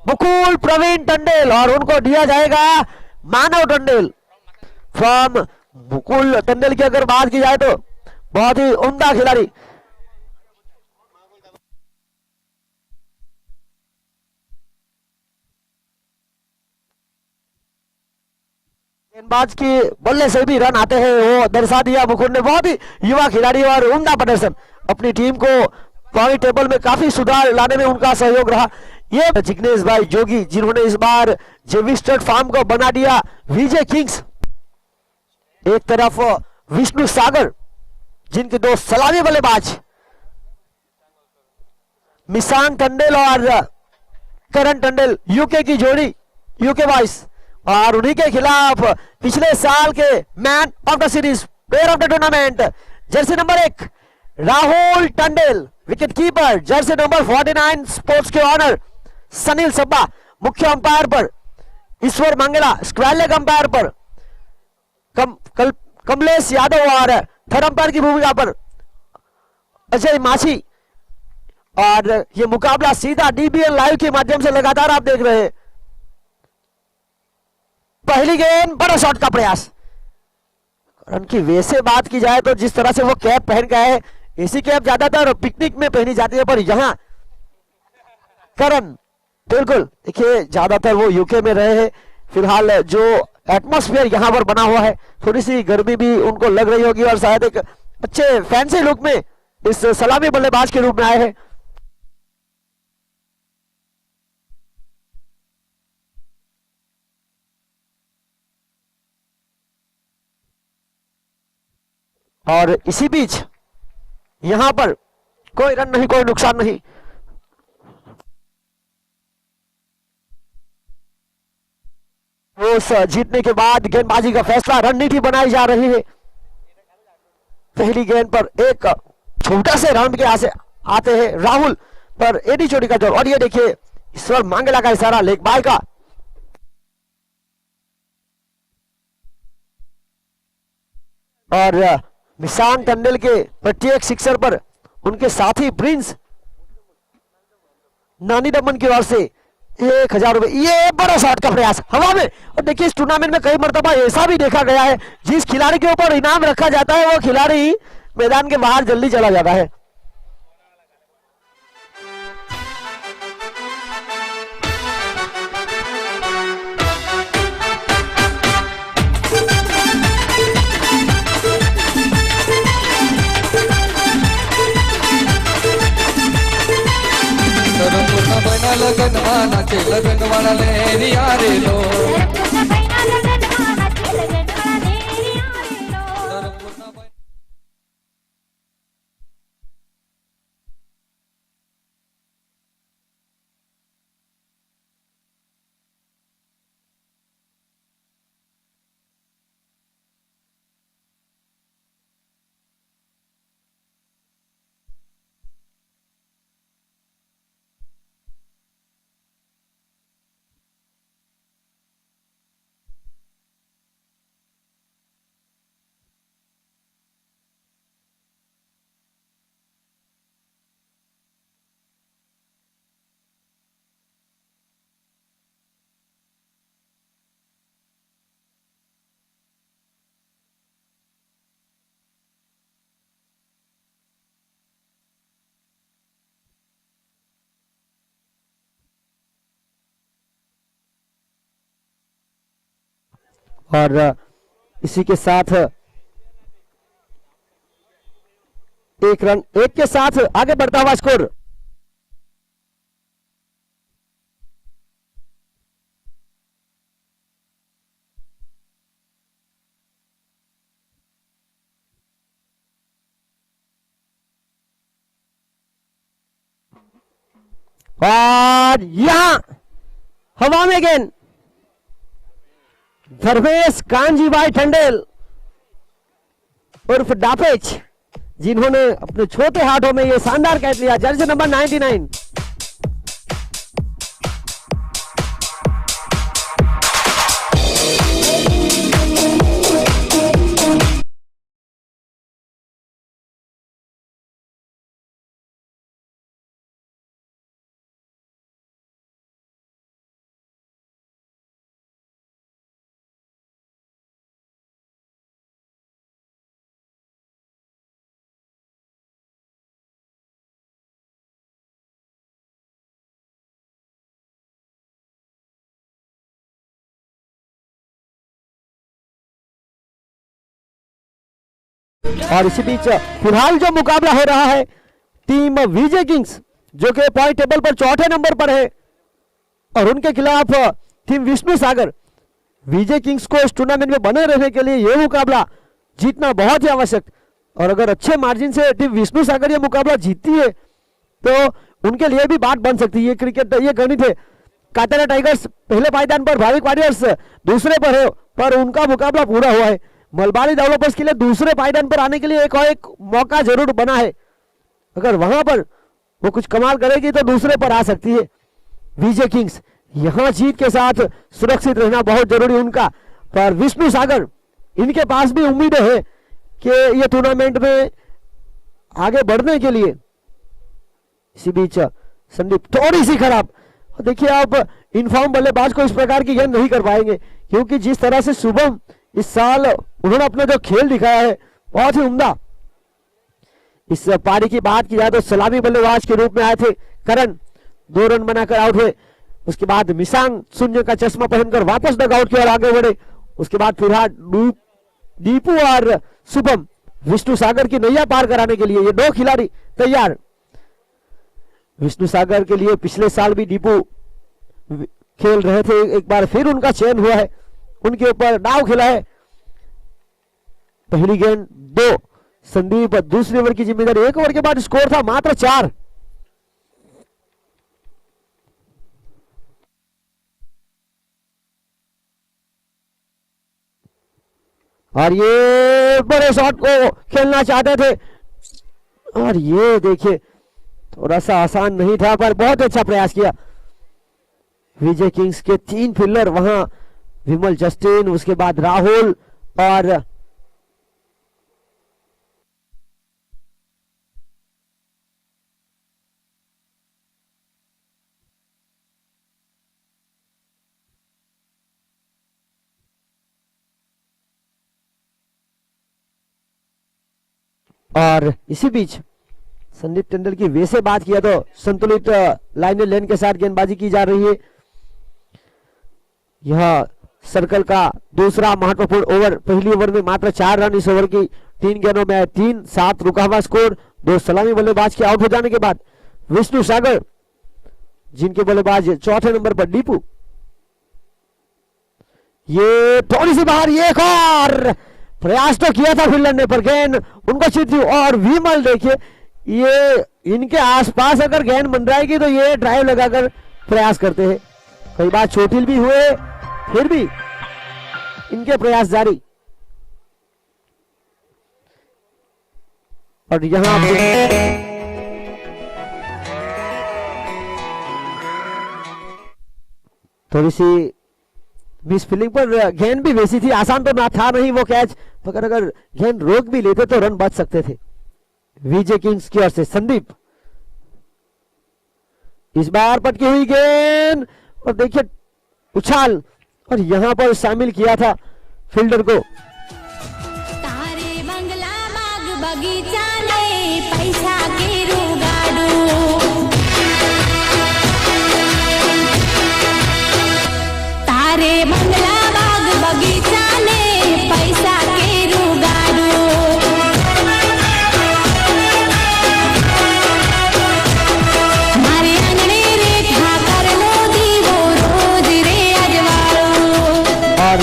मुकुल प्रवीण टंडेल और उनको दिया जाएगा मानव टंडेल फ्रॉम मुकुल टंडेल की अगर बात की जाए तो बहुत ही उम्दा खिलाड़ी। गेंदबाज की बल्ले से भी रन आते हैं वो दर्शा दिया मुकुल ने। बहुत ही युवा खिलाड़ी और उम्दा प्रदर्शन, अपनी टीम को पॉइंट टेबल में काफी सुधार लाने में उनका सहयोग रहा। ये जिग्नेश भाई जोगी जिन्होंने इस बार जेविस्टर फार्म को बना दिया विजय किंग्स। एक तरफ विष्णु सागर जिनके दो सलामी बल्लेबाज मिशान टंडेल और करण टंडेल यूके की जोड़ी, यूके बॉयज, और उन्हीं के खिलाफ पिछले साल के man of the series, player of the tournament, Jersey number 1 Rahul Tandel, wicket keeper Jersey number 49 sports के ऑनर सनील सब्बा, मुख्य अंपायर पर ईश्वर मंगला, स्क्वायर लेग अंपायर पर कमलेश यादव और थर्ड अंपायर की भूमिका पर अजय माछी। और ये मुकाबला सीधा डीबीएल लाइव के माध्यम से लगातार आप देख रहे हैं। पहली गेंद, बड़ा शॉट का प्रयास। करण की वैसे बात की जाए तो जिस तरह से वो कैप पहन के आए, ऐसी कैप ज्यादातर पिकनिक में पहनी जाती है, पर यहां करण बिल्कुल देखिए ज्यादातर वो यूके में रहे हैं। फिलहाल जो एटमॉस्फेयर यहां पर बना हुआ है, थोड़ी सी गर्मी भी उनको लग रही होगी और शायद एक अच्छे फैंसी लुक में इस सलामी बल्लेबाज के रूप में आए हैं। और इसी बीच यहां पर कोई रन नहीं, कोई नुकसान नहीं। उस जीतने के बाद गेंदबाजी का फैसला, रणनीति बनाई जा रही है। पहली गेंद पर एक छोटा से राउंड के आसे आते हैं राहुल पर एडी चोटी का जोर, और ये देखिए ईश्वर मांगला का इशारा लेग बाय का। और मिशान टंडेल के प्रत्येक सिक्सर पर उनके साथी प्रिंस नानी दमन की ओर से 1000 रुपए। ये बड़ा शॉट का प्रयास हवा में, और देखिए इस टूर्नामेंट में कई मर्तबा ऐसा भी देखा गया है जिस खिलाड़ी के ऊपर इनाम रखा जाता है वो खिलाड़ी मैदान के बाहर जल्दी चला जाता है। लगन माना के लगन वाला ले रे लो। और इसी के साथ एक रन, एक के साथ आगे बढ़ता हुआ स्कोर। और यहां हवा में गेंद, धर्मेश कांजीभाई टंडेल उर्फ डापेच, जिन्होंने अपने छोटे हाथों में यह शानदार कैच लिया, जर्सी नंबर 99। और इसी बीच फिलहाल जो मुकाबला हो रहा है, टीम विजय किंग्स जो कि पॉइंट टेबल पर चौथे नंबर पर है और उनके खिलाफ टीम विष्णु सागर। विजय किंग्स को इस टूर्नामेंट में बने रहने के लिए यह मुकाबला जीतना बहुत ही आवश्यक, और अगर अच्छे मार्जिन से टीम विष्णु सागर ये मुकाबला जीतती है तो उनके लिए भी बात बन सकती है। क्रिकेट ये गणित है। काटेरा टाइगर्स पहले पायदान पर, भाविक वॉरियर्स दूसरे पर है, पर उनका मुकाबला पूरा हुआ है। मलबारी डेवलपर्स के लिए दूसरे पायदान पर आने के लिए एक और एक मौका जरूर बना है। अगर वहां पर वो कुछ कमाल करेगी तो दूसरे पर आ सकती है विजय किंग्स। यहां जीत के साथ सुरक्षित रहना बहुत जरूरी उनका, पर विष्णु सागर इनके पास भी उम्मीदें है कि ये टूर्नामेंट में आगे बढ़ने के लिए। इसी बीच संदीप थोड़ी सी खराब, देखिए आप इनफॉर्म बल्लेबाज को इस प्रकार की गेंद नहीं कर पाएंगे, क्योंकि जिस तरह से शुभम इस साल उन्होंने अपना जो खेल दिखाया है बहुत ही उम्दा। इस पारी की बात की जाए तो सलामी बल्लेबाज के रूप में आए थे करण, 2 रन बनाकर आउट हुए। उसके बाद मिसांग शून्य का चश्मा पहनकर वापस डगआउट की ओर आगे बढ़े। उसके बाद फिलहाल दीपू और शुभम विष्णु सागर की नैया पार कराने के लिए ये 2 खिलाड़ी तैयार। विष्णु सागर के लिए पिछले साल भी दीपू खेल रहे थे, एक बार फिर उनका चयन हुआ है, उनके ऊपर दाव खेला है। पहली गेंद 2 संदीप, दूसरे ओवर की जिम्मेदारी। 1 ओवर के बाद स्कोर था मात्र 4। और ये बड़े शॉट को खेलना चाहते थे और ये देखिए थोड़ा सा आसान नहीं था, पर बहुत अच्छा प्रयास किया विजय किंग्स के 3 फील्डर वहां, विमल जस्टिन, उसके बाद राहुल और इसी बीच संदीप टेंडल की वैसे बात किया तो संतुलित लाइनर लेन के साथ गेंदबाजी की जा रही है। यह सर्कल का दूसरा महत्वपूर्ण ओवर। पहली ओवर में मात्र 4 रन इस ओवर की 3 गेंदों में 3-7 रुका हुआ स्कोर। 2 सलामी बल्लेबाज के आउट हो जाने के बाद विष्णु सागर, जिनके बल्लेबाज चौथे नंबर पर दीपू, ये थोड़ी सी बाहर, ये एक और प्रयास तो किया था फील्डर ने, पर गेंद उनको चित थी। और विमल देखिए, ये इनके आसपास अगर गेंद मंडराएगी तो ये ड्राइव लगाकर प्रयास करते हैं। कई बार चोटिल भी हुए, फिर भी इनके प्रयास जारी। और यहां थोड़ी सी मिस फील्डिंग पर गेंद भी वैसी थी, आसान तो ना था नहीं वो कैच, मगर अगर गेंद रोक भी लेते तो रन बच सकते थे विजय किंग्स की ओर से। संदीप इस बार पटकी हुई गेंद और देखिए उछाल, और यहां पर शामिल किया था फील्डर को। तारे बंगला बाग बगीचा ने पैसा के रुगाडू, तारे बंगला बाग बगीचा ने पैसा के रुगाडू, मारे आंगणे रेखा करनो दीवो रोज रे अजवाळो। और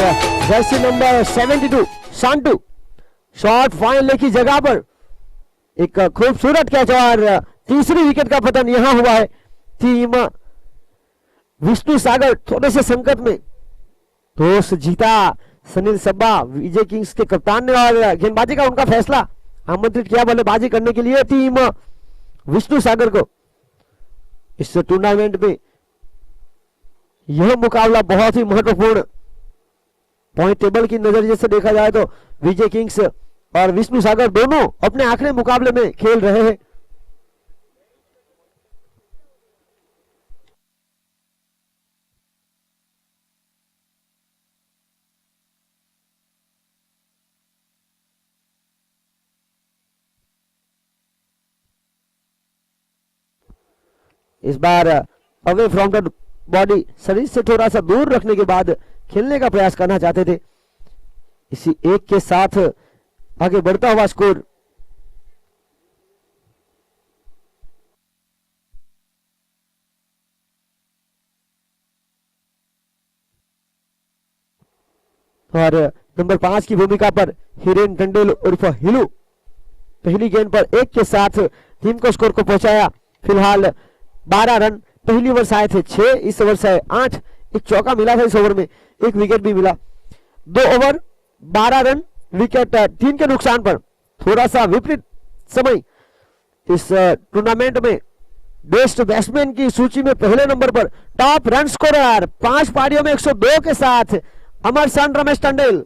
Jersey number 72 Shanto shot final की जगह पर एक खूबसूरत कैच और तीसरी विकेट का पतन यहां हुआ है। टीम विष्णु सागर थोड़े से संकट में, टॉस जीता सुनील सब्बा विजय किंग्स के कप्तान ने, और गेंदबाजी का उनका फैसला आमंत्रित किया बल्लेबाजी करने के लिए टीम विष्णु सागर को। इस टूर्नामेंट में यह मुकाबला बहुत ही महत्वपूर्ण, पॉइंट टेबल की नजरिए से देखा जाए तो विजय किंग्स और विष्णु सागर दोनों अपने आखिरी मुकाबले में खेल रहे हैं। इस बार अवे फ्रॉम द बॉडी, शरीर से थोड़ा सा दूर रखने के बाद खेलने का प्रयास करना चाहते थे। इसी एक के साथ आगे बढ़ता हुआ स्कोर। और नंबर 5 की भूमिका पर हिरेन टंडेल उर्फ हिलू पहली गेंद पर 1 के साथ टीम को स्कोर को पहुंचाया। फिलहाल 12 रन, पहली ओवर आए थे 6, इस ओवर से 8, एक चौका मिला था इस ओवर में, एक विकेट भी मिला। 2 ओवर 12 रन, विकेट 3 के नुकसान पर। थोड़ा सा विपरीत समय इस टूर्नामेंट में बेस्ट बैट्समैन की सूची में पहले नंबर पर टॉप रन स्कोरर 5 पारियों में 102 के साथ अमरसन रमेश टंडेल।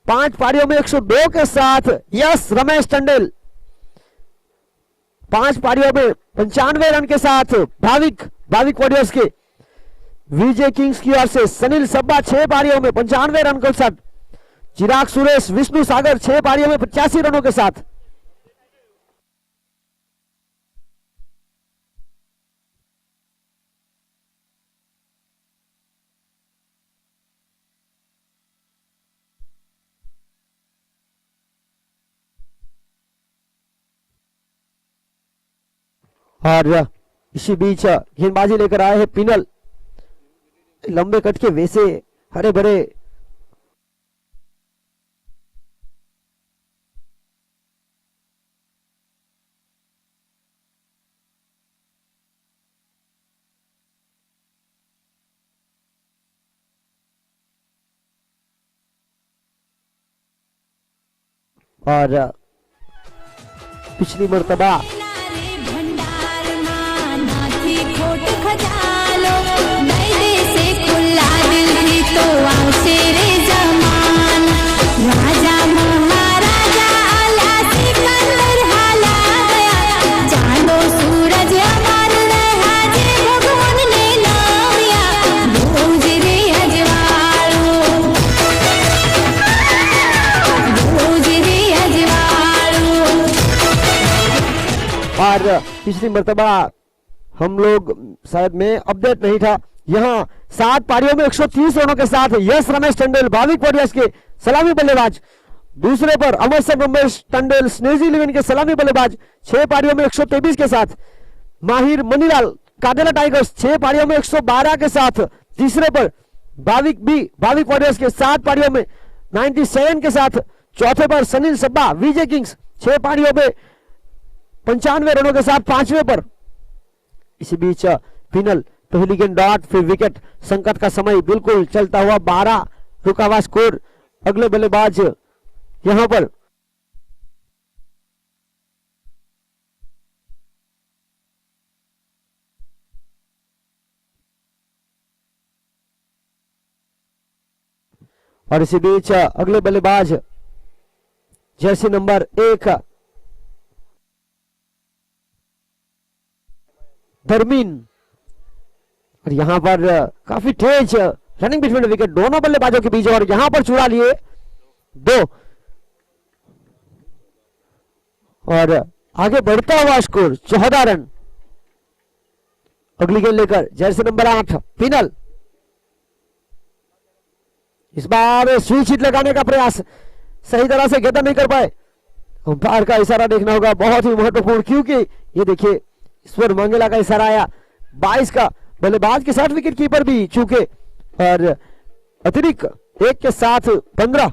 5 पारियों में 102 के साथ यस रमेश टंडेल। 5 पारियों में 95 रन के साथ भाविक वॉरियर्स के। विजय किंग्स की ओर से सनील सब्बा 6 पारियों में 95 रन के साथ। चिराग सुरेश, विष्णु सागर 6 पारियों में 85 रनों के साथ। और इसी बीच गेंदबाजी लेकर आए हैं पिनल। लंबे कट के वैसे हरे भरे और पिछली मर्तबा नारे भंडार मां नाथी खोट खजालो नई दे से खुला दिल थी तो आवशे रे जमान राजा महाराजा आला सिकंदर हाला गया चांदो सूरज अमर रहा जे भगवान ने नामिया भोज रे अजवाड़ो भोज रे अजवाड़ो। और पिछली मर्तबा हम लोग शायद में अपडेट नहीं था। यहाँ 7 पारियों में 130 रनों के साथ यस रमेश टंडेल भाविक वॉरियर्स के सलामी बल्लेबाज। दूसरे पर अमरसन रमेश टंडेल स्नेजी इलेवन के सलामी बल्लेबाज 6 पारियों में 123 के साथ। माहिर मनीलाल काडेला टाइगर्स 6 पारियों में 112 के साथ। तीसरे पर भाविक वॉरियर्स के 7 पारियों में 97 के साथ। चौथे पर सनील सब्बा विजय किंग्स 6 पारियों में 95 रनों के साथ 5वें पर। इसी बीच पिनल पहली गेंद डॉट, फिर विकेट। संकट का समय बिल्कुल चलता हुआ 12 रुका हुआ स्कोर। अगले बल्लेबाज यहां पर और इसी बीच अगले बल्लेबाज जर्सी नंबर 1 धर्मीन। और यहां पर काफी तेज रनिंग बिटवीन विकेट दोनों बल्लेबाजों के बीच। और यहां पर चुरा लिए 2 और आगे बढ़ता हुआ स्कोर 14 रन। अगली गेंद लेकर जर्सी नंबर 8 पिनल। इस बार स्विच हिट लगाने का प्रयास सही तरह से गेंद नहीं कर पाए। अंपायर का इशारा देखना होगा, बहुत ही महत्वपूर्ण, क्योंकि ये देखिए ईश्वर मंगेला का इशारा आया। 22 का बल्लेबाज के साथ विकेट कीपर भी चूके और अतिरिक्त 1 के साथ 15।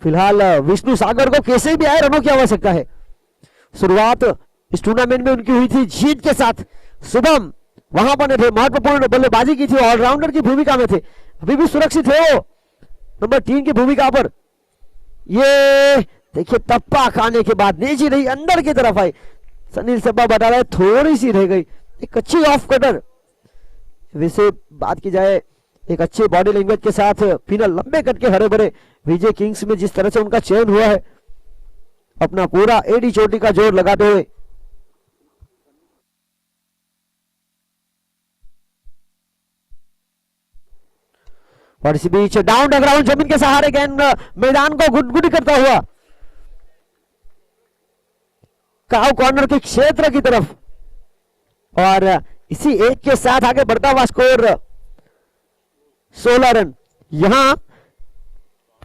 फिलहाल विष्णु सागर को कैसे भी आए रनों की आवश्यकता है। शुरुआत इस टूर्नामेंट में उनकी हुई थी जीत के साथ। शुभम वहां पर थे, महत्वपूर्ण बल्लेबाजी की थी, ऑलराउंडर की भूमिका में थे, अभी भी सुरक्षित है वो नंबर 3 की भूमिका पर। ये देखिए टप्पा खाने के बाद नीचे नहीं अंदर की तरफ आई। सनील सब्बा बता रहा है थोड़ी सी रह गई, एक अच्छी ऑफ कटर। वैसे बात की जाए एक अच्छे बॉडी लैंग्वेज के साथ पिनल लंबे कट के हरे भरे विजय किंग्स में जिस तरह से उनका चयन हुआ है, अपना पूरा एडी चोटी का जोर लगाते हुए। और इसी बीच डाउन द ग्राउंड जमीन के सहारे गेंद मैदान को गुडगुडी करता हुआ काउ कॉर्नर के क्षेत्र की तरफ। और इसी 1 के साथ आगे बढ़ता हुआ स्कोर 16 रन। यहां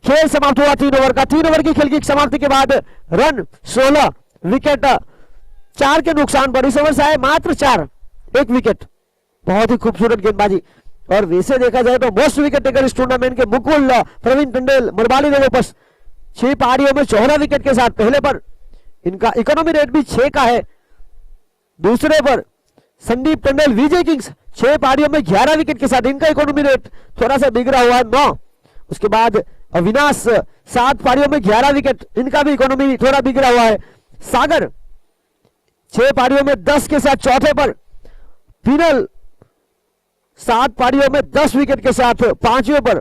खेल समाप्त हुआ 3 ओवर का। 3 ओवर की खेल की समाप्ति के बाद रन 16, विकेट 4 के नुकसान पर। इस ओवर से आए मात्र 4, 1 विकेट। बहुत ही खूबसूरत गेंदबाजी। और वैसे देखा जाए तो मोस्ट विकेट टेकर इस टूर्नामेंट के मुकुल प्रवीण टंडेल मरवाली लेवल 6 पारियों में 14 विकेट के साथ पहले पर। इनका इकोनॉमी रेट भी 6 का है। दूसरे पर संदीप टंडेल विजय किंग्स 6 पारियों में 11 विकेट के साथ, इनका इकोनॉमी रेट थोड़ा सा बिगड़ा हुआ है 9। उसके बाद अविनाश 7 पारियों में 11 विकेट, इनका भी इकोनॉमी थोड़ा बिगड़ा हुआ है। सागर 6 पारियों में 10 के साथ चौथे पर। पिनल 7 पारियों में 10 विकेट के साथ 5वें पर।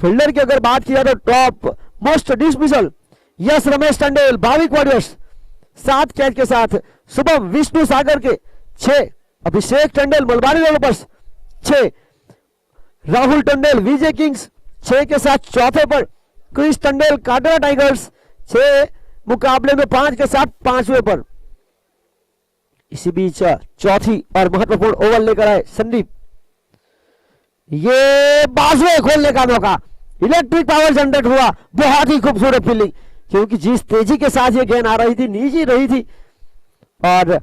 फील्डर की अगर बात किया तो top most dismissal yes Ramesh Tandel Bhavik warriors 7 catch के साथ। शुभम विष्णु सागर के 6, अभिषेक टंडेल मलबारी डेवलपर्स 6, राहुल टंडेल विजय किंग्स 6 के साथ चौथे पर। क्रिस टंडेल काटरा टाइगर्स 6 मुकाबले में 5 के साथ 5वें पर। इसी बीच चौथी और महत्वपूर्ण ओवर लेकर आए संदीप। ये बाजुए खोलने का मौका, इलेक्ट्रिक पावर जनरेट हुआ। बहुत ही खूबसूरत फील्डिंग, क्योंकि जिस तेजी के साथ ये गेंद आ रही थी, नीचे रही थी, और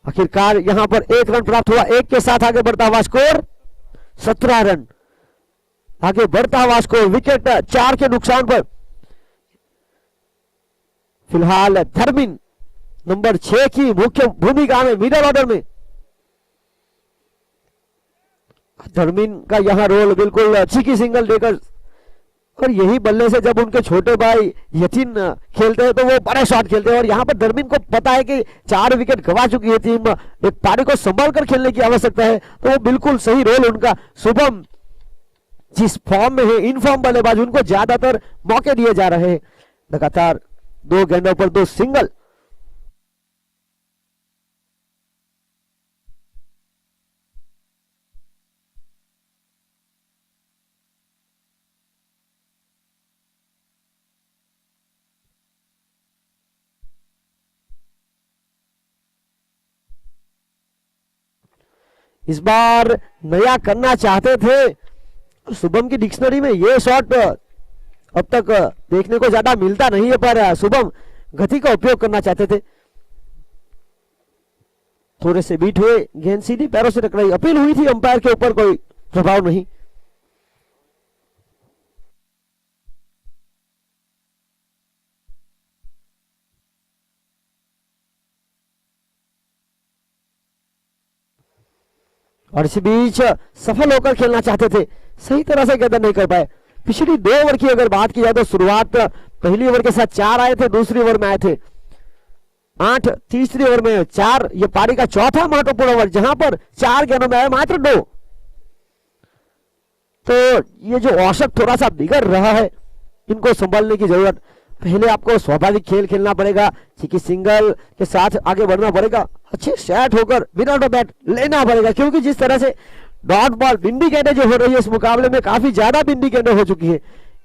आखिरकार यहां पर 1 रन प्राप्त हुआ। 1 के साथ आगे बढ़ता हुआ स्कोर 17 रन आगे बढ़ता हुआ स्कोर। विकेट 4 के नुकसान पर। फिलहाल धर्मिन नंबर 6 की मुख्य भूमिका में मिडल ऑर्डर में। धर्मिन का यहां रोल बिल्कुल चीकी सिंगल देकर, और यही बल्ले से जब उनके छोटे भाई यतीन खेलते हैं तो वो बड़े शॉट खेलते हैं। और यहां पर धर्मिन को पता है कि 4 विकेट गवा चुकी है टीम, एक पारी को संभाल कर खेलने की आवश्यकता है, तो वो बिल्कुल सही रोल उनका। शुभम जिस फॉर्म में है, इन फॉर्म बल्लेबाज, उनको ज्यादातर मौके दिए जा रहे हैं। लगातार 2 गेंदों पर 2 सिंगल। इस बार नया करना चाहते थे। शुभम की डिक्शनरी में ये शॉट अब तक देखने को ज्यादा मिलता नहीं है, पर शुभम गति का उपयोग करना चाहते थे। थोड़े से बीट हुए, गेंद सीधी पैरों से टकराई। अपील हुई थी, अंपायर के ऊपर कोई प्रभाव नहीं। और इसी बीच सफल होकर खेलना चाहते थे, सही तरह से गेंद नहीं कर पाए। पिछली 2 ओवर की अगर बात की जाए तो शुरुआत पहली ओवर के साथ 4 आए थे, दूसरी ओवर में आए थे 8, तीसरी ओवर में 4। ये पारी का चौथा महत्वपूर्ण ओवर, जहां पर 4 गेंदों में आए मात्र 2। तो ये जो औसत थोड़ा सा बिगड़ रहा है, इनको संभालने की जरूरत। पहले आपको स्वाभाविक खेल खेलना पड़ेगा, कि सिंगल के साथ आगे बढ़ना पड़ेगा, अच्छे सेट होकर विदाउट बैट लेना पड़ेगा, क्योंकि जिस तरह से डॉट बॉल बिंदी गेंदें जो हो रही है इस मुकाबले में, काफी ज्यादा बिंदी गेंदें हो चुकी है।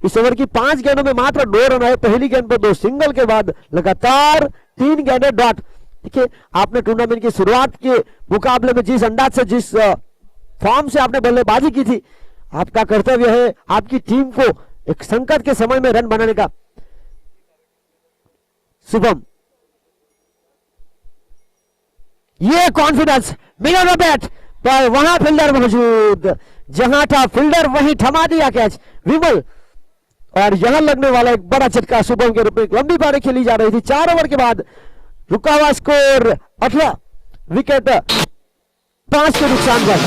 इस ओवर की 5 गेंदों में मात्र 2 रन आए। पहली गेंद पर 2 सिंगल के बाद लगातार 3 गेंदें डॉट। देखिए, आपने टूर्नामेंट की शुरुआत के मुकाबले में जिस अंदाज से, जिस फॉर्म से आपने बल्लेबाजी की थी, आपका कर्तव्य है आपकी टीम को एक संकट के समय में रन बनाने का। शुभम, ये कॉन्फिडेंस, मिडल ऑफ बैट पर वहां फील्डर मौजूद, जहां था फील्डर वहीं थमा दिया कैच विमल। और यहां लगने वाला एक बड़ा झटका शुभम के रूप में। लंबी पारी खेली जा रही थी, 4 ओवर के बाद रुका हुआ स्कोर 18, विकेट 5 के नुकसान पर।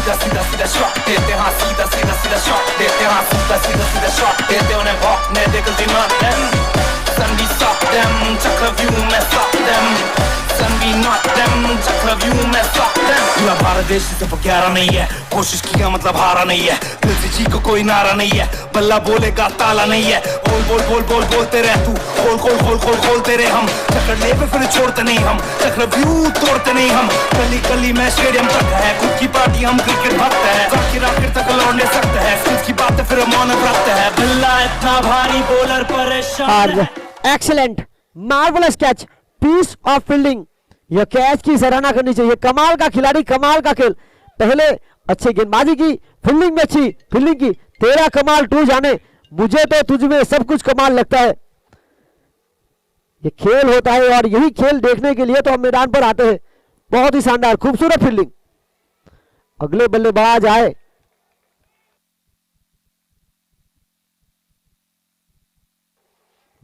सीधा सीधा सीधा शॉट देते हाँ सीधा सीधा सीधा शॉट देते हाँ सीधा सीधा सीधा शॉट देते उन्हें भौंकने दे cause we not them son we stop them चक्रव्यूह में stop them son we not them चक्रव्यूह में stop them पूरा भारत देश से प्यारा नहीं है कोशिश किया मतलब हारा नहीं है दिल से जी को कोई नारा नहीं है बल्ला बोलेगा ताला नहीं है बोल बोल बोल बोल बोलते रह तू खोल खोल खोल खोल खोलते रहे हम चक्कर ले पे फिर छोड़ते नहीं हम चक्रव्यूह तोड़ते नहीं हम गली गली में स्टेडियम तक है खुद की पार्टी हम क्रिकेट भक्त है जाकिर आखिर तक लौटने सकते हैं खुद की बातें फिर मौन रखते हैं बल्ला इतना भारी बॉलर परेशान है excellent marvellous catch piece of fielding यह कैच की सराहना करनी चाहिए कमाल का खिलाड़ी कमाल का खेल पहले अच्छी गेंदबाजी की फील्डिंग में अच्छी फील्डिंग की तेरा कमाल तू जाने मुझे तो तुझ में सब कुछ कमाल लगता है ये खेल होता है और यही खेल देखने के लिए तो हम मैदान पर आते हैं बहुत ही शानदार खूबसूरत फील्डिंग अगले बल्लेबाज आए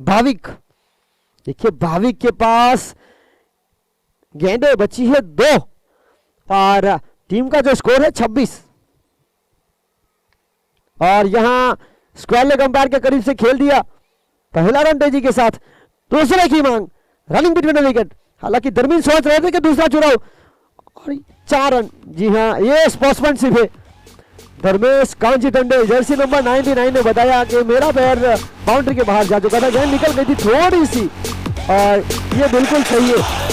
भाविक देखिए भाविक के पास गेंदें बची है 2 और टीम का जो स्कोर है 26 और यहां स्क्वायर लेग अंपायर के करीब से खेल दिया पहला रन तेजी के साथ दूसरे की मांग रनिंग बिटवीन विकेट हालांकि दरमियान सोच रहे थे कि दूसरा चुराव और 4 रन जी हां ये स्पोर्ट्समैनशिप है धर्मेश कांची टंडे जर्सी नंबर 99 ने बताया कि मेरा पैर बाउंड्री के बाहर जा चुका था गेंद निकल गई थी थोड़ी सी और ये बिल्कुल सही है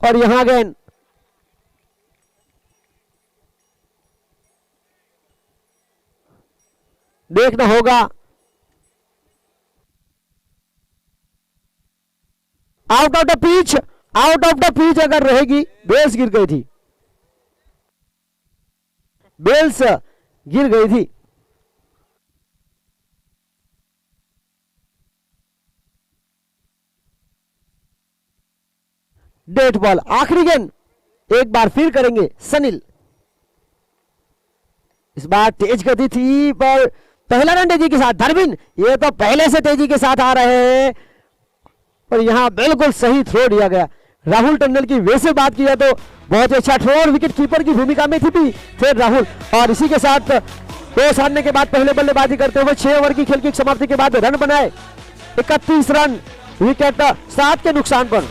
और यहां गेंद देखना होगा आउट ऑफ द पिच अगर रहेगी बेल्स गिर गई थी बेल्स गिर गई थी डेट बॉल आखिरी गेंद एक बार फिर करेंगे सनील इस बार तेज गति थी पर पहला रन तेजी के साथ धर्मिन ये तो पहले से तेजी के साथ आ रहे हैं और यहां बिल्कुल सही थ्रो दिया गया राहुल टंडन की वैसे बात किया तो बहुत ही अच्छा थ्रो और विकेट कीपर की भूमिका में थे राहुल और इसी के साथ 2 साधने के बाद पहले बल्लेबाजी करते हुए 6 ओवर की खेल की समाप्ति के बाद रन बनाए 31 रन विकेट 7 के नुकसान पर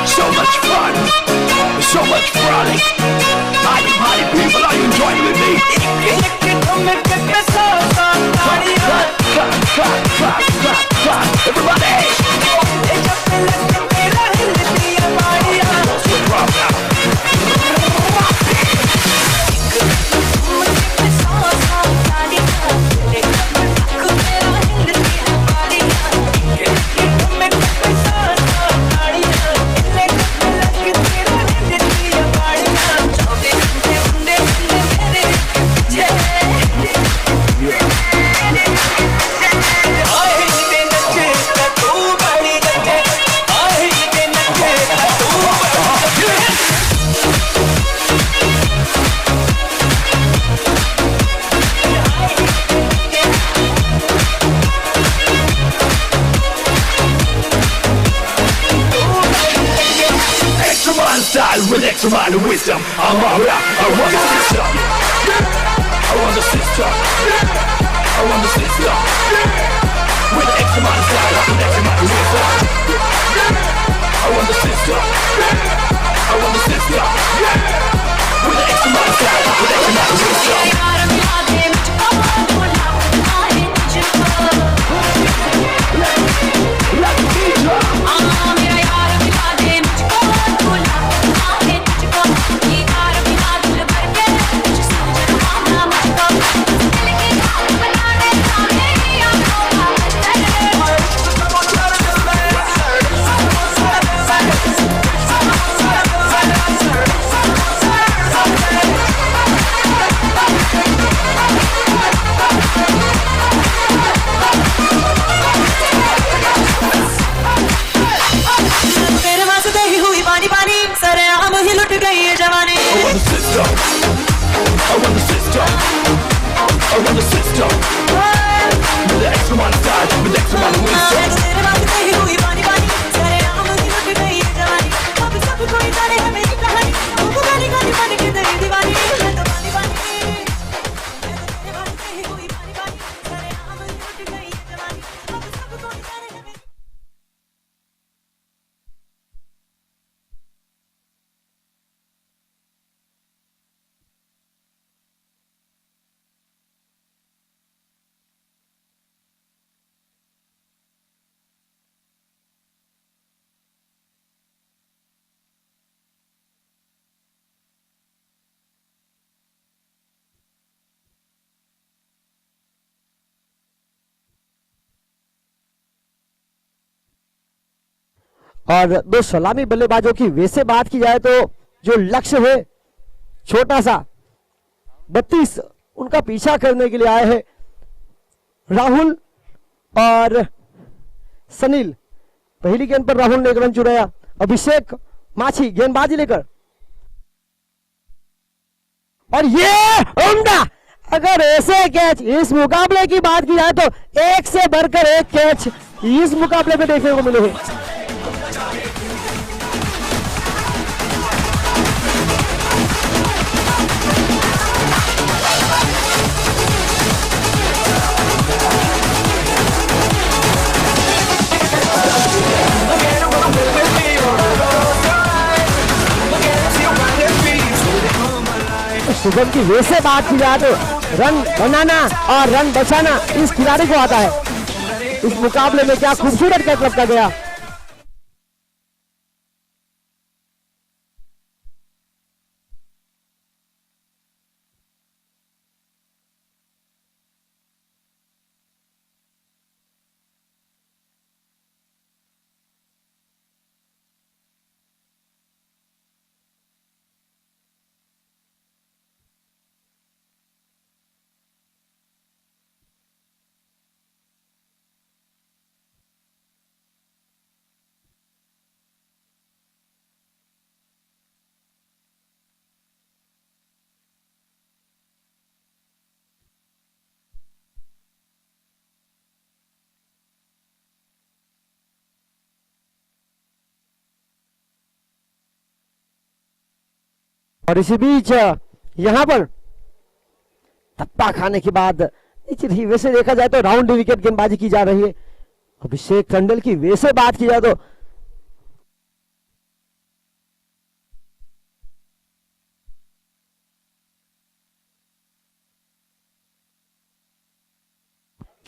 So much fun, so much frolic. Party people, are you joining with me? Clap, everybody. What's the problem? with extra mind and wisdom. I'm alright. I want the system. I want the system. I want the system. With extra mind and style, with extra mind and wisdom. I want the system. I want the system. With extra mind and style, with extra mind and wisdom. Like a teacher. और दो सलामी बल्लेबाजों की वैसे बात की जाए तो जो लक्ष्य है छोटा सा 32 उनका पीछा करने के लिए आए हैं राहुल और सनील। पहली गेंद पर राहुल ने एक रन चुराया। अभिषेक माछी गेंदबाजी लेकर और ये उम्दा। अगर ऐसे कैच इस मुकाबले की बात की जाए तो एक से बढ़कर एक कैच इस मुकाबले में देखने को मिले हैं। शुभम की वैसे बात की जाए तो रन बनाना और रन बचाना इस खिलाड़ी को आता है। इस मुकाबले में क्या खूबसूरत कैच लगता गया। और इसी बीच यहां पर थप्पा खाने के बाद निश्चित ही वैसे देखा जाए तो राउंड विकेट गेंदबाजी की जा रही है। अभिषेक टंडन की वैसे बात की जाए तो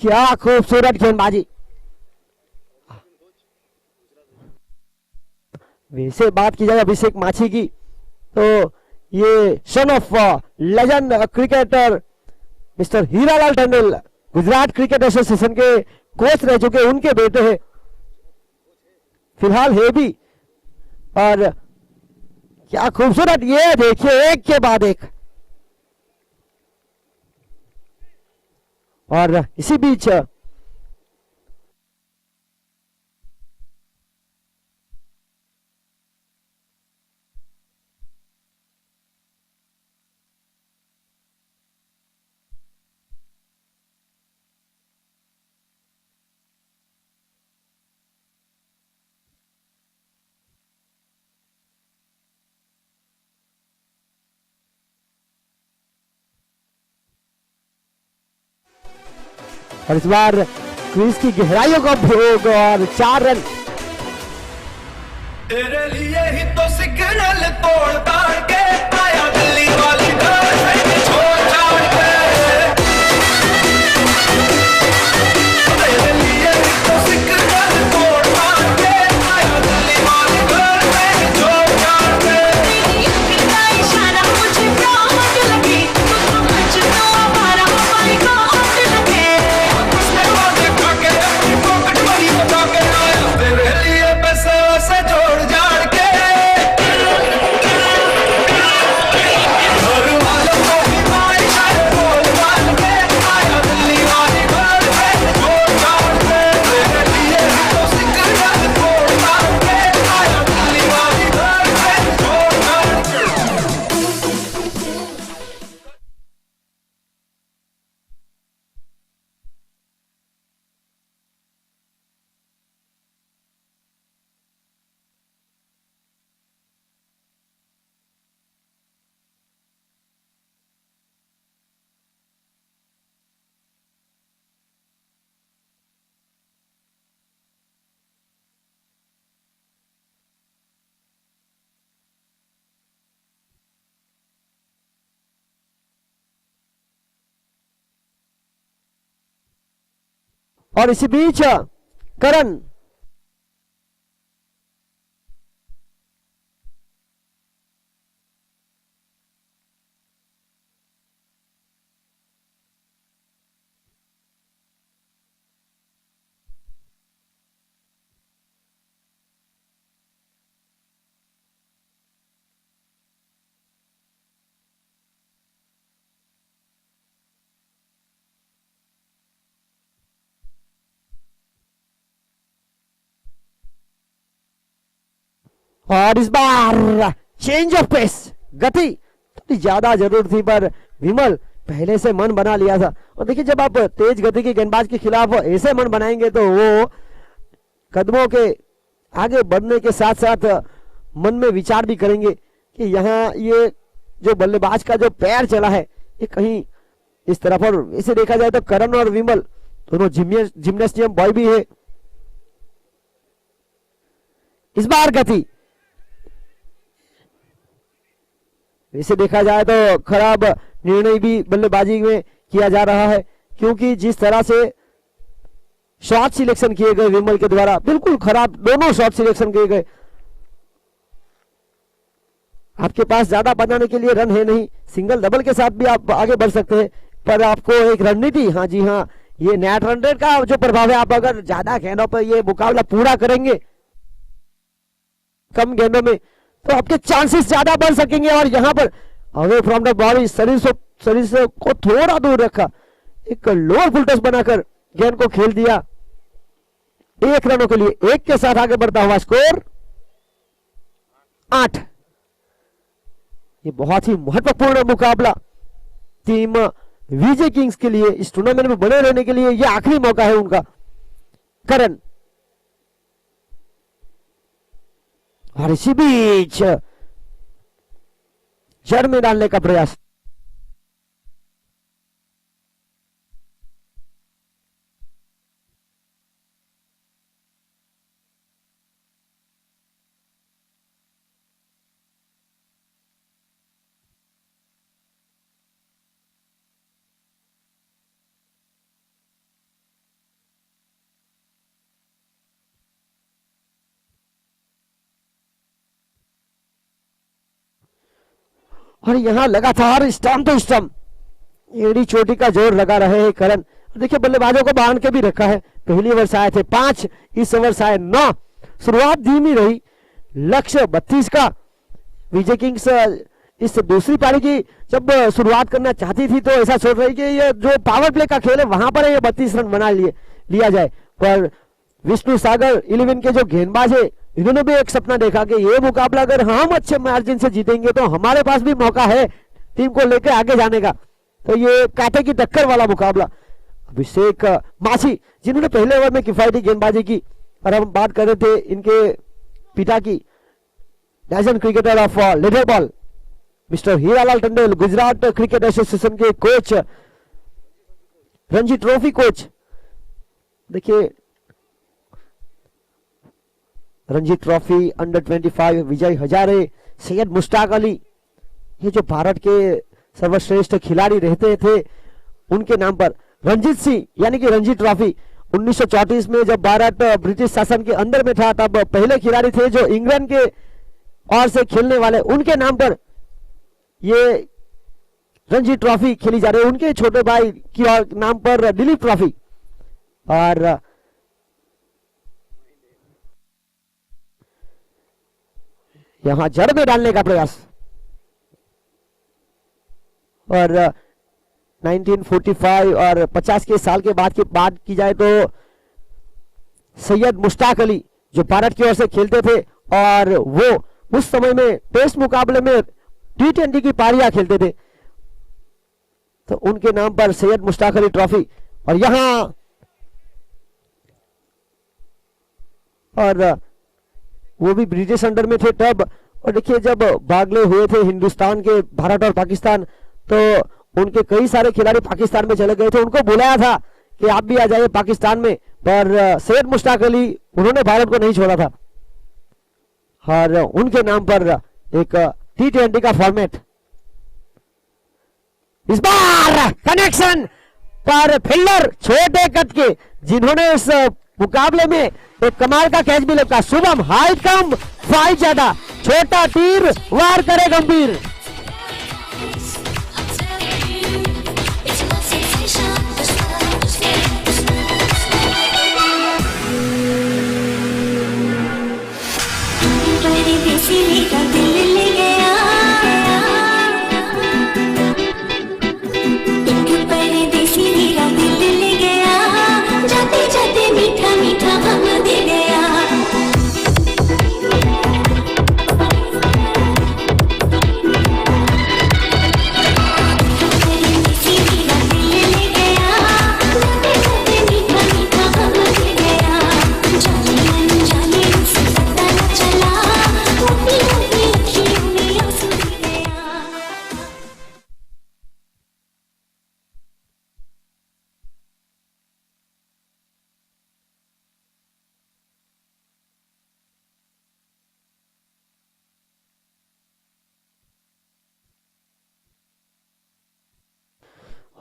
क्या खूबसूरत गेंदबाजी। वैसे बात की जाए अभिषेक माछी की तो ये son of legend cricketer mister Hiralal Tandon Gujarat cricket association के कोच रह चुके, उनके बेटे हैं फिलहाल है भी। और क्या खूबसूरत, ये देखिए एक के बाद एक। और इसी बीच और इस बार क्रीज की गहराइयों का उपयोग और 4 रन। तेरे लिए ही तो सिग्नल तोड़ ताड़ के आया दिल्ली वाली गर्लफ्रेंड छोड़ छाड़ के। तेरे लिए ही तो सिग्नल तोड़ ताड़ के आया दिल्ली वाली गर्लफ्रेंड छोड़ छाड़ के। तेरा इशारा मुझे प्राउड लगे, तुम मजनू हमारा हमारी गाँव लगे। उसने बातें खा के अपनी पॉकेट मनी बचा के आया तेरे लिए पैसे वैसे जोड़ जाड़ के। घर वालों को भी मार शायर बोल बाल के आया दिल्ली वाली गर्लफ्रेंड छोड़ छाड़ के। तेरे लिए ही तो सिग्नल तोड़ ताड़ के आया दिल्ली वाली गर्लफ्रेंड छोड़ छाड़ के। और इसी बीच करण और इस बार चेंज ऑफ पेस, गति थोड़ी ज्यादा जरूर थी पर विमल पहले से मन बना लिया था। और देखिए जब आप तेज गति के गेंदबाज के खिलाफ ऐसे मन बनाएंगे तो वो कदमों के आगे बढ़ने के साथ साथ मन में विचार भी करेंगे कि यहाँ ये जो बल्लेबाज का जो पैर चला है ये कहीं इस तरफ। और इसे देखा जाए तो करण और विमल दोनों जिम्नास्टियम बॉय भी है। इस बार गति इसे देखा जाए तो खराब निर्णय भी बल्लेबाजी में किया जा रहा है, क्योंकि जिस तरह से शॉट सिलेक्शन किए गए विमल के द्वारा, बिल्कुल खराब दोनों शॉट सिलेक्शन किए गए। आपके पास ज्यादा बनाने के लिए रन है नहीं, सिंगल डबल के साथ भी आप आगे बढ़ सकते हैं, पर आपको एक रणनीति, हाँ जी हाँ, ये नेट रन रेट का जो प्रभाव है, आप अगर ज्यादा गेंदों पर ये मुकाबला पूरा करेंगे कम गेंदों में तो आपके चांसेस ज्यादा बढ़ सकेंगे। और यहां पर अवे फ्रॉम द बॉडी शरीर से को थोड़ा दूर रखा, एक लोअर फुल टच बनाकर गेंद को खेल दिया। 1 रनों के लिए 1 के साथ आगे बढ़ता हुआ स्कोर 8। ये बहुत ही महत्वपूर्ण मुकाबला टीम विजय किंग्स के लिए, इस टूर्नामेंट में बने रहने के लिए ये आखिरी मौका है उनका। करण और इसी बीच जड़ में डालने का प्रयास। और यहां लगातार स्टंप तो स्टंप एड़ी चोटी का जोर लगा रहे हैं करण। देखिए बल्लेबाजों को बांध के भी रखा है। पहली ओवर से आए थे 5, इस ओवर से आए 9। शुरुआत धीमी रही, लक्ष्य 32 का। विजय किंग्स इस दूसरी पारी की जब शुरुआत करना चाहती थी तो ऐसा सोच रही कि ये जो पावर प्ले का खेल है वहां पर ये 32 रन बना लिया जाए, पर विष्णु सागर 11 के जो गेंदबाज है इन्होंने भी एक सपना देखा कि ये मुकाबला अगर हम अच्छे मार्जिन से जीतेंगे तो हमारे पास भी मौका है टीम को लेकर आगे जाने का। तो ये कांटे की टक्कर वाला मुकाबला। अभिषेक माछी जिन्होंने पहले ओवर में किफायती गेंदबाजी की, और हम बात कर रहे थे इनके पिता की, national cricketer of leather ball mister Hiralal Tandel, Gujarat cricket association के कोच, रणजी ट्रॉफी कोच, देखिए रणजी ट्रॉफी अंडर 25 विजय हजारे, सैयद मुश्ताक अली, ये जो भारत के सर्वश्रेष्ठ खिलाड़ी रहते थे उनके नाम पर रणजीत सिंह यानी कि रणजी ट्रॉफी 1934 में जब भारत ब्रिटिश शासन के अंदर में था तब पहले खिलाड़ी थे जो इंग्लैंड के ओर से खेलने वाले, उनके नाम पर ये रणजी ट्रॉफी खेली जा रही है। उनके छोटे भाई की नाम पर दिलीप ट्रॉफी। और यहां जड़ में डालने का प्रयास। और 1945 और 50 के साल के बाद की बात की जाए तो सैयद मुश्ताक अली जो भारत की ओर से खेलते थे और वो उस समय में टेस्ट मुकाबले में T20 की पारियां खेलते थे, तो उनके नाम पर सैयद मुश्ताक अली ट्रॉफी। और यहां और वो भी ब्रिटिश अंडर में थे तब। और देखिए जब भागले हुए थे हिंदुस्तान के भारत और पाकिस्तान, तो उनके कई सारे खिलाड़ी पाकिस्तान में चले गए थे, उनको बुलाया था कि आप भी आ जाइए पाकिस्तान में, पर सैयद मुश्ताक अली उन्होंने भारत को नहीं छोड़ा था और उनके नाम पर एक T20 का फॉर्मेट। इस बार कनेक्शन पर फील्डर छोटे कद के जिन्होंने इस मुकाबले में एक कमाल का कैच भी लगता, शुभम, हाइट कम फाइट ज्यादा, छोटा तीर वार करे गंभीर। परदेसी का दिल ले गया, एक परदेसी का दिल ले गया, जाते जाते मीठा मीठा हम दे गया।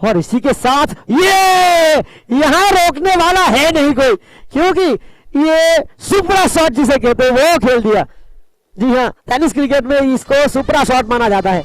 और इसी के साथ ये यहां रोकने वाला है नहीं कोई, क्योंकि ये सुपरा शॉट जिसे कहते हैं वो खेल दिया। जी हाँ, टेनिस क्रिकेट में इसको सुपरा शॉट माना जाता है।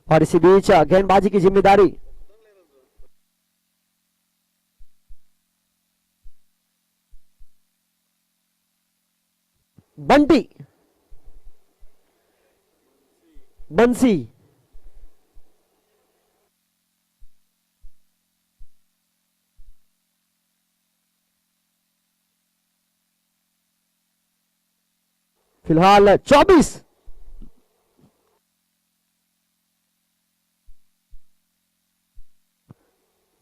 और इसी बीच गेंदबाजी की जिम्मेदारी बंटी, बंसी, फिलहाल 24।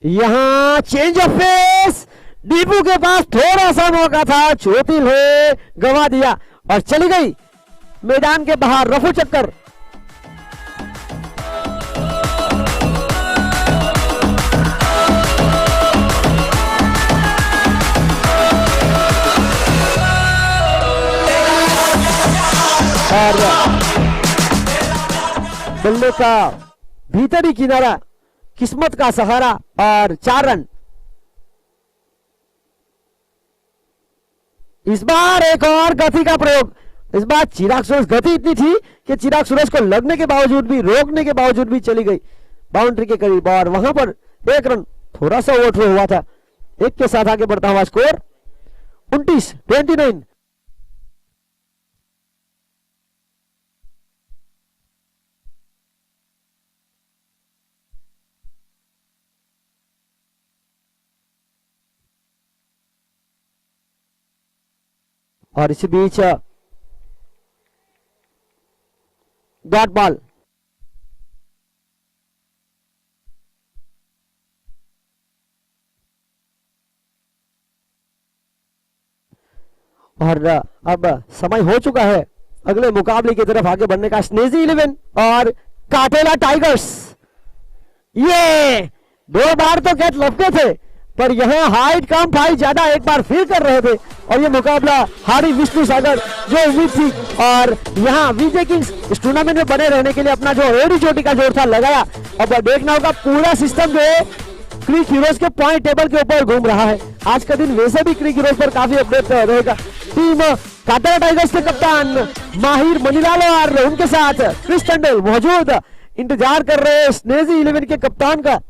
यहां चेंज ऑफ पेस, दीपू के पास थोड़ा सा मौका था, चोटिल है, गंवा दिया और चली गई मैदान के बाहर रफू चक्कर। और बल्ले का भीतरी किनारा, किस्मत का सहारा और 4 रन। इस बार एक और गति का प्रयोग। इस बार चिराग सुरेश, गति इतनी थी कि चिराग सुरेश को लगने के बावजूद भी, रोकने के बावजूद भी चली गई बाउंड्री के करीब और वहां पर 1 रन थोड़ा सा ओवर हुआ था। 1 के साथ आगे बढ़ता हुआ स्कोर 29-29। और इसी बीच डॉट बॉल, और अब समय हो चुका है अगले मुकाबले की तरफ आगे बढ़ने का। स्नेजी 11 और काटेला टाइगर्स, ये 2 बार तो कैच लपके थे पर यहां हाइट कम फाइट ज्यादा एक बार फिर कर रहे थे और ये मुकाबला हारी विष्णु सागर जो उम्मीद थी। और यहाँ विजय किंग्स इस टूर्नामेंट में बने रहने के लिए अपना जो एडी चोटी का जोर था लगाया। अब देखना होगा पूरा सिस्टम जो है क्रिक हीरोज के पॉइंट टेबल के ऊपर घूम रहा है। आज का दिन वैसे भी क्रिक हीरोज पर काफी अपडेट रहेगा। टीम काटेला टाइगर्स के कप्तान माहिर मनीलाल और उनके साथ क्रिस टंडल मौजूद इंतजार कर रहे हैं स्नेजी 11 के कप्तान का।